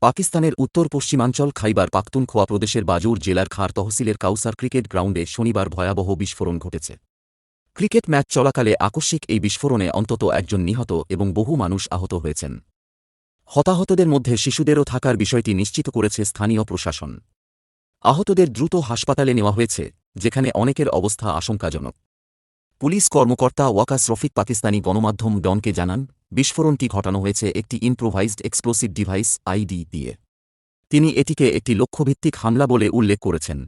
পাকিস্তানের উত্তর পশ্চিমাঞ্চল খাইবার পাখতুনখোয়া প্রদেশের বাজুর জেলার খার তহসিলের কাউসার ক্রিকেট গ্রাউন্ডে শনিবার ভয়াবহ বিস্ফোরণ ঘটেছে। ক্রিকেট ম্যাচ চলাকালে আকস্মিক এই বিস্ফোরণে অন্তত একজন নিহত এবং বহু মানুষ আহত হয়েছেন। হতাহতদের মধ্যে শিশুদেরও থাকার বিষয়টি নিশ্চিত করেছে স্থানীয় প্রশাসন। আহতদের দ্রুত হাসপাতালে নেওয়া হয়েছে, যেখানে অনেকের অবস্থা আশঙ্কাজনক। পুলিশ কর্মকর্তা ওয়াকাস রফিক পাকিস্তানি গণমাধ্যম ডনকে জানান, বিস্ফোরণটি ঘটানো হয়েছে একটি ইম্প্রোভাইজড এক্সপ্লোসিভ ডিভাইস আইডি দিয়ে। তিনি এটিকে একটি লক্ষ্যভিত্তিক হামলা বলে উল্লেখ করেছেন।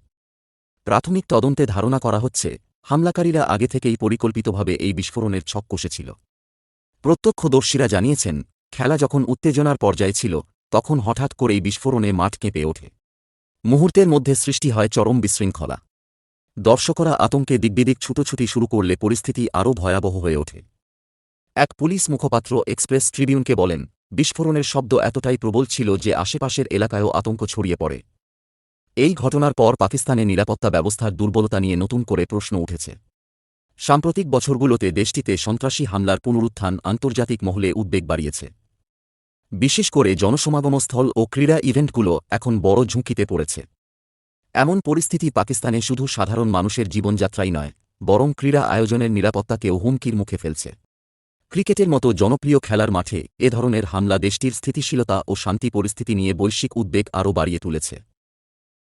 প্রাথমিক তদন্তে ধারণা করা হচ্ছে, হামলাকারীরা আগে থেকেই পরিকল্পিতভাবে এই বিস্ফোরণের ছক কষেছিল। প্রত্যক্ষদর্শীরা জানিয়েছেন, খেলা যখন উত্তেজনার পর্যায়ে ছিল, তখন হঠাৎ করেই বিস্ফোরণে মাঠ কেঁপে ওঠে। মুহূর্তের মধ্যে সৃষ্টি হয় চরম বিশৃঙ্খলা। দর্শকরা আতঙ্কে দিকবিদিক ছুটোছুটি শুরু করলে পরিস্থিতি আরও ভয়াবহ হয়ে ওঠে। এক পুলিশ মুখপাত্র এক্সপ্রেস ট্রিবিউনকে বলেন, বিস্ফোরণের শব্দ এতটাই প্রবল ছিল যে আশেপাশের এলাকায়ও আতঙ্ক ছড়িয়ে পড়ে। এই ঘটনার পর পাকিস্তানের নিরাপত্তা ব্যবস্থার দুর্বলতা নিয়ে নতুন করে প্রশ্ন উঠেছে। সাম্প্রতিক বছরগুলোতে দেশটিতে সন্ত্রাসী হামলার পুনরুত্থান আন্তর্জাতিক মহলে উদ্বেগ বাড়িয়েছে। বিশেষ করে জনসমাগমস্থল ও ক্রীড়া ইভেন্টগুলো এখন বড় ঝুঁকিতে পড়েছে। এমন পরিস্থিতি পাকিস্তানে শুধু সাধারণ মানুষের জীবনযাত্রাই নয়, বরং ক্রীড়া আয়োজনের নিরাপত্তাকেও হুমকির মুখে ফেলছে। ক্রিকেটের মতো জনপ্রিয় খেলার মাঠে এ ধরনের হামলা দেশটির স্থিতিশীলতা ও শান্তি পরিস্থিতি নিয়ে বৈশ্বিক উদ্বেগ আরও বাড়িয়ে তুলেছে।